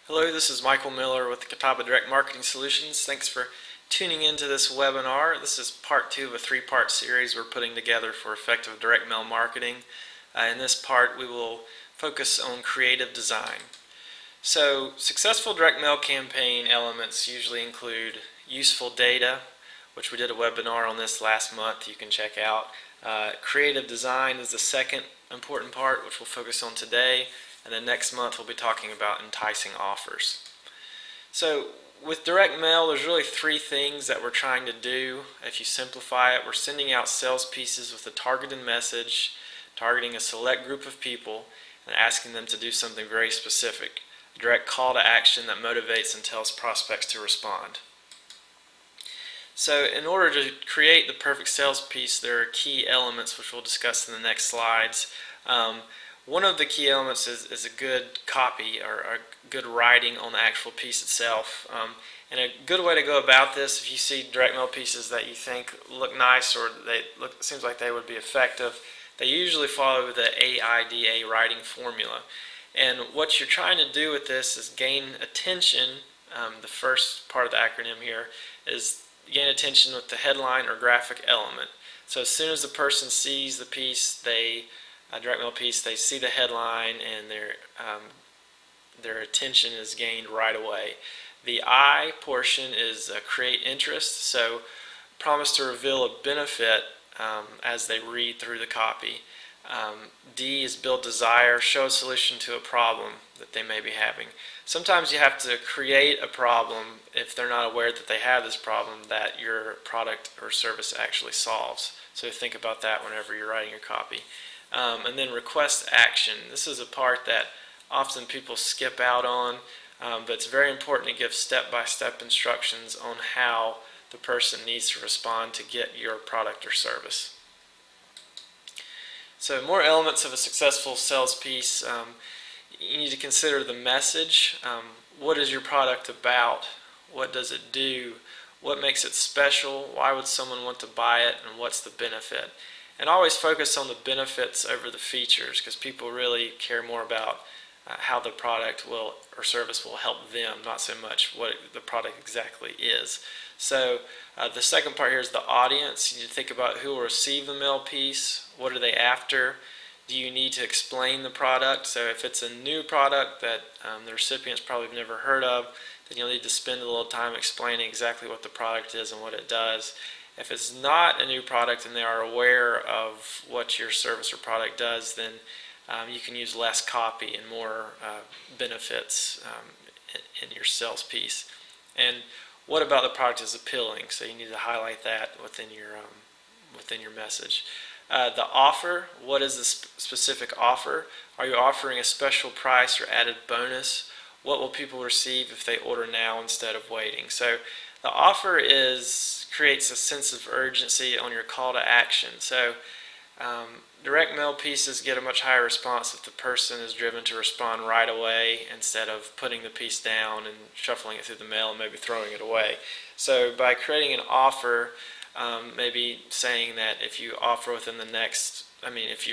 Hello, this is Michael Miller with Catawba Direct Marketing Solutions. Thanks for tuning into this webinar. This is part 2 of a 3-part series we're putting together for effective direct mail marketing. In this part, we will focus on creative design. So, successful direct mail campaign elements usually include useful data, which we did a webinar on this last month you can check out. Creative design is the second important part, which we'll focus on today. And then next month we'll be talking about enticing offers. So with direct mail, there's really 3 things that we're trying to do. If you simplify it, we're sending out sales pieces with a targeted message, targeting a select group of people, and asking them to do something very specific. A direct call to action that motivates and tells prospects to respond. So in order to create the perfect sales piece, there are key elements which we'll discuss in the next slides. One of the key elements is a good copy or a good writing on the actual piece itself. And a good way to go about this, if you see direct mail pieces that you think look nice or seems like they would be effective, they usually follow the AIDA writing formula. And what you're trying to do with this is gain attention. The first part of the acronym here is gain attention with the headline or graphic element. So as soon as the person sees the piece, direct mail piece, they see the headline and their attention is gained right away. The I portion is create interest, so promise to reveal a benefit as they read through the copy. D is build desire, show a solution to a problem that they may be having. Sometimes you have to create a problem if they're not aware that they have this problem that your product or service actually solves. So think about that whenever you're writing your copy. And then request action. This is a part that often people skip out on, but it's very important to give step-by-step instructions on how the person needs to respond to get your product or service. So more elements of a successful sales piece. You need to consider the message. What is your product about? What does it do? What makes it special? Why would someone want to buy it? And what's the benefit? And always focus on the benefits over the features, because people really care more about how the product or service will help them, not so much what the product exactly is. So the second part here is the audience. You need to think about who will receive the mail piece. What are they after? Do you need to explain the product? So if it's a new product that the recipients probably have never heard of, then you'll need to spend a little time explaining exactly what the product is and what it does. If it's not a new product and they are aware of what your service or product does, then you can use less copy and more benefits in your sales piece. And what about the product is appealing? So you need to highlight that within your message. The offer, what is the specific offer? Are you offering a special price or added bonus? What will people receive if they order now instead of waiting? So the offer creates a sense of urgency on your call to action. So direct mail pieces get a much higher response if the person is driven to respond right away instead of putting the piece down and shuffling it through the mail and maybe throwing it away. So by creating an offer, maybe saying that if you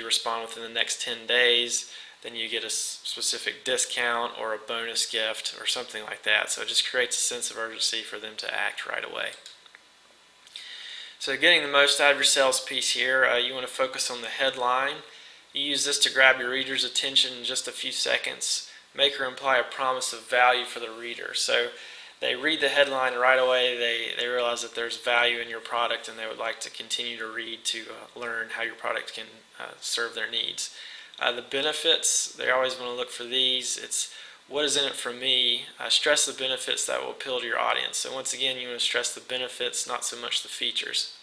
respond within the next 10 days, then you get a specific discount or a bonus gift or something like that. So it just creates a sense of urgency for them to act right away. So getting the most out of your sales piece here, you want to focus on the headline. You use this to grab your reader's attention in just a few seconds. Make or imply a promise of value for the reader. So they read the headline right away, they realize that there's value in your product and they would like to continue to read to learn how your product can serve their needs. The benefits, they always want to look for these. It's what is in it for me. Stress the benefits that will appeal to your audience. So once again, you want to stress the benefits, not so much the features.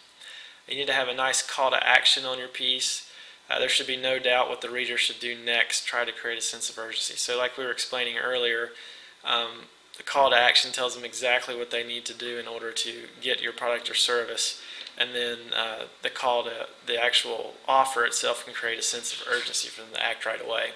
You need to have a nice call to action on your piece. There should be no doubt what the reader should do next. Try to create a sense of urgency. So like we were explaining earlier, the call to action tells them exactly what they need to do in order to get your product or service. And then the actual offer itself can create a sense of urgency for them to act right away.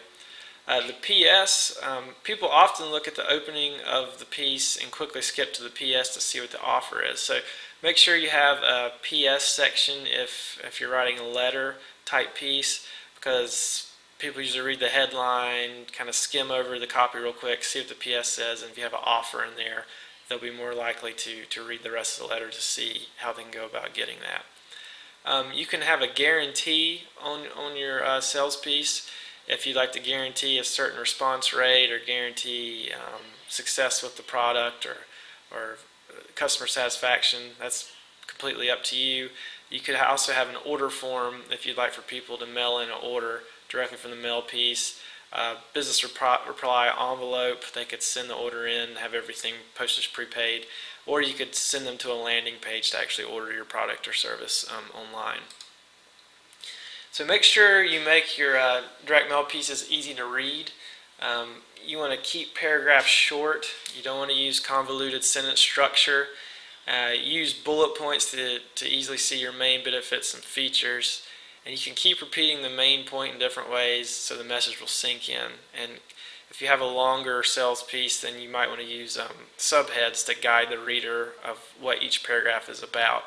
The PS, people often look at the opening of the piece and quickly skip to the PS to see what the offer is. So make sure you have a PS section if you're writing a letter type piece, because people usually read the headline, kind of skim over the copy real quick, see what the PS says, and if you have an offer in there, they'll be more likely to read the rest of the letter to see how they can go about getting that. You can have a guarantee on your sales piece if you'd like to guarantee a certain response rate or guarantee success with the product or customer satisfaction. That's completely up to you. You could also have an order form if you'd like for people to mail in an order directly from the mail piece. Business reply envelope, they could send the order in, have everything postage prepaid, or you could send them to a landing page to actually order your product or service online. So make sure you make your direct mail pieces easy to read. You want to keep paragraphs short. You don't want to use convoluted sentence structure. Use bullet points to easily see your main benefits and features. And you can keep repeating the main point in different ways so the message will sink in. And if you have a longer sales piece, then you might want to use subheads to guide the reader of what each paragraph is about.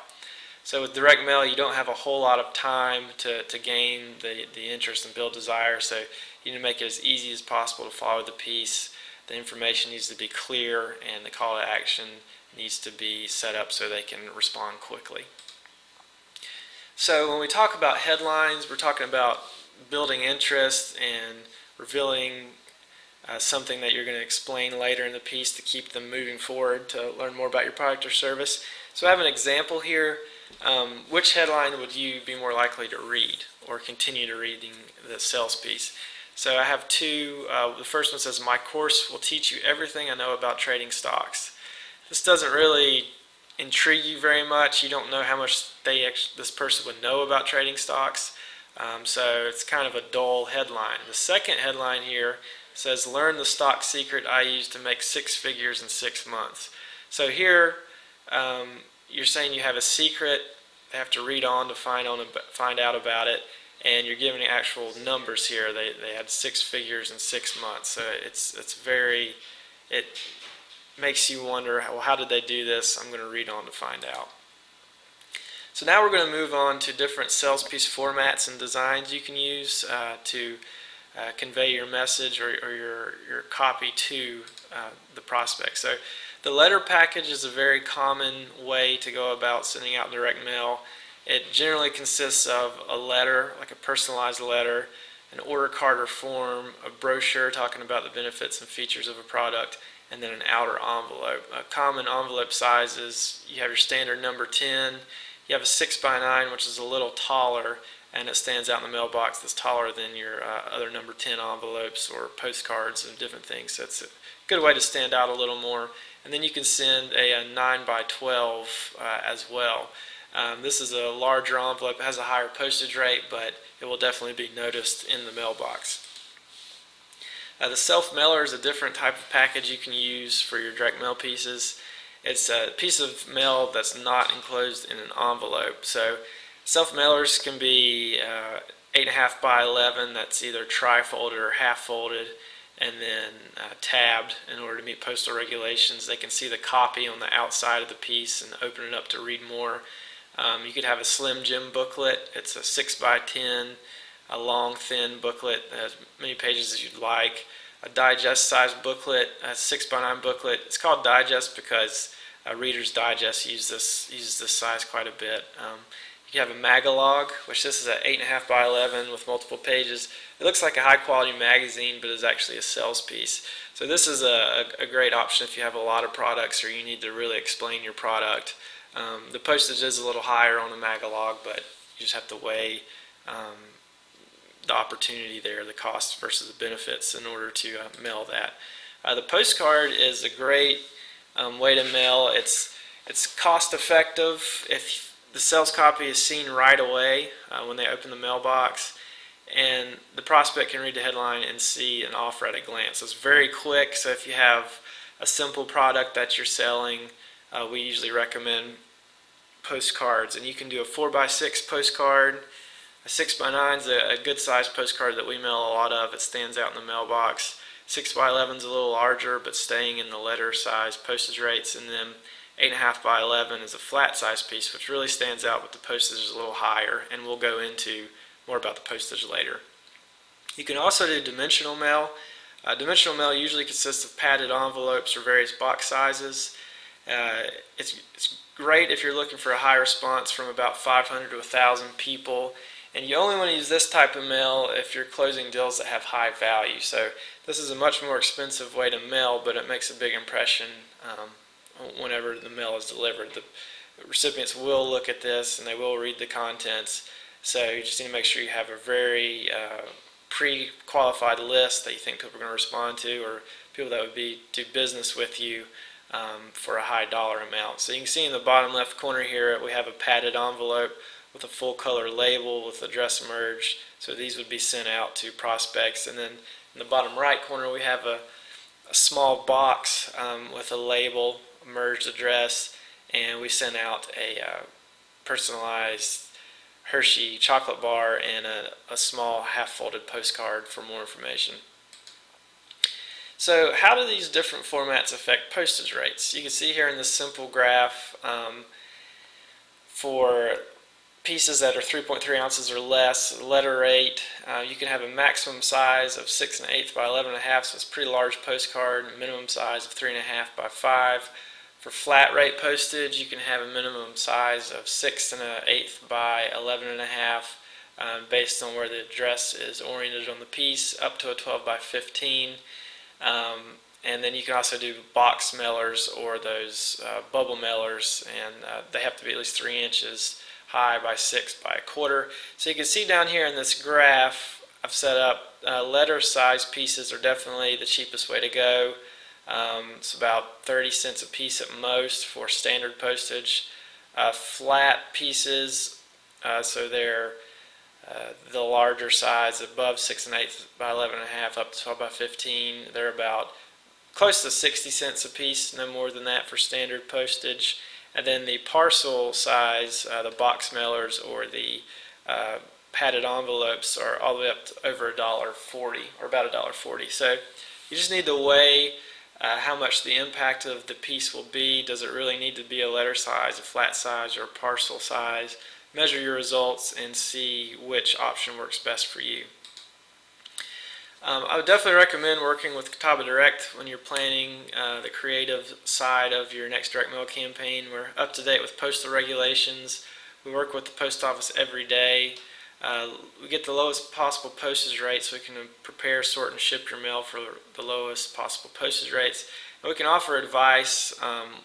So with direct mail, you don't have a whole lot of time to gain the interest and build desire, so you need to make it as easy as possible to follow the piece. The information needs to be clear, and the call to action needs to be set up so they can respond quickly. So when we talk about headlines, we're talking about building interest and revealing something that you're going to explain later in the piece to keep them moving forward to learn more about your product or service. So I have an example here. Which headline would you be more likely to read or continue to reading the sales piece? So I have two. The first one says, "My course will teach you everything I know about trading stocks." This doesn't really intrigue you very much. You don't know how much this person would know about trading stocks. So it's kind of a dull headline. The second headline here says, "Learn the stock secret I used to make 6 figures in 6 months." So here you're saying you have a secret. They have to read on to find out about it, and you're giving actual numbers here. They had 6 figures in 6 months. So it makes you wonder, well, how did they do this? I'm going to read on to find out. So now we're going to move on to different sales piece formats and designs you can use to convey your message or your copy to the prospect. So the letter package is a very common way to go about sending out direct mail. It generally consists of a letter, like a personalized letter, an order card or form, a brochure talking about the benefits and features of a product, and then an outer envelope. A common envelope size is, you have your standard number 10, you have a 6x9, which is a little taller, and it stands out in the mailbox that's taller than your other number 10 envelopes or postcards and different things. So it's a good way to stand out a little more. And then you can send a 9x12 as well. This is a larger envelope. It has a higher postage rate, but it will definitely be noticed in the mailbox. The self-mailer is a different type of package you can use for your direct mail pieces. It's a piece of mail that's not enclosed in an envelope. So self-mailers can be 8.5 by 11, that's either tri-folded or half-folded, and then tabbed in order to meet postal regulations. They can see the copy on the outside of the piece and open it up to read more. You could have a Slim Jim booklet. It's a 6x10, a long, thin booklet that has many pages as you'd like. A digest-sized booklet, a 6x9 booklet. It's called digest because Reader's Digest uses this size quite a bit. You have a magalog, which this is an 8.5 by 11 with multiple pages. It looks like a high-quality magazine, but is actually a sales piece. So this is a great option if you have a lot of products or you need to really explain your product. The postage is a little higher on the magalog, but you just have to weigh the opportunity there, the cost versus the benefits in order to mail that. The postcard is a great way to mail. It's cost effective if the sales copy is seen right away when they open the mailbox, and the prospect can read the headline and see an offer at a glance. It's very quick, so if you have a simple product that you're selling, we usually recommend postcards, and you can do a 4x6 postcard. A 6x9 is a good sized postcard that we mail a lot of. It stands out in the mailbox. 6x11 is a little larger, but staying in the letter size postage rates, and then 8.5 by 11 is a flat size piece, which really stands out, but the postage is a little higher, and we'll go into more about the postage later. You can also do dimensional mail. Dimensional mail usually consists of padded envelopes or various box sizes. It's great if you're looking for a high response from about 500 to 1,000 people, and you only want to use this type of mail if you're closing deals that have high value. So this is a much more expensive way to mail, but it makes a big impression whenever the mail is delivered. The recipients will look at this and they will read the contents, so you just need to make sure you have a very pre-qualified list that you think people are going to respond to, or people that would do business with you for a high dollar amount. So you can see in the bottom left corner here we have a padded envelope with a full color label with address merged, so these would be sent out to prospects. And then in the bottom right corner we have a small box with a label, merged address, and we sent out a personalized Hershey chocolate bar and a small half-folded postcard for more information. So how do these different formats affect postage rates? You can see here in this simple graph for pieces that are 3.3 ounces or less, letter rate, you can have a maximum size of 6 1/8 by 11 1/2, so it's a pretty large postcard, minimum size of 3 1/2 by 5. For flat rate postage, you can have a minimum size of 6 1/8 by 11 1/2 based on where the address is oriented on the piece, up to a 12 by 15. And then you can also do box mailers or those bubble mailers, and they have to be at least 3 inches high by 6 by 1/4. So you can see down here in this graph I've set up letter size pieces are definitely the cheapest way to go. It's about 30 cents a piece at most for standard postage. Flat pieces, so they're the larger size, above 6 1/8 by 11 1/2 up to 12 by 15, they're about close to 60 cents a piece, no more than that for standard postage. And then the parcel size, the box mailers or the padded envelopes, are all the way up to over $1.40, or about $1.40. So you just need to weigh how much the impact of the piece will be. Does it really need to be a letter size, a flat size, or a parcel size? Measure your results and see which option works best for you. I would definitely recommend working with Catawba Direct when you're planning the creative side of your next direct mail campaign. We're up to date with postal regulations. We work with the post office every day. We get the lowest possible postage rates, so we can prepare, sort, and ship your mail for the lowest possible postage rates. And we can offer advice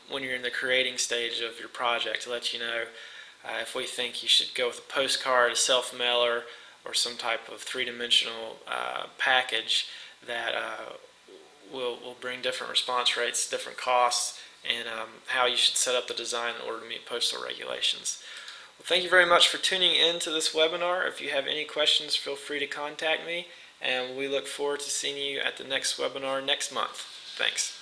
when you're in the creating stage of your project to let you know if we think you should go with a postcard, a self-mailer, or some type of three-dimensional package that will bring different response rates, different costs, and how you should set up the design in order to meet postal regulations. Well, thank you very much for tuning in to this webinar. If you have any questions, feel free to contact me, and we look forward to seeing you at the next webinar next month. Thanks.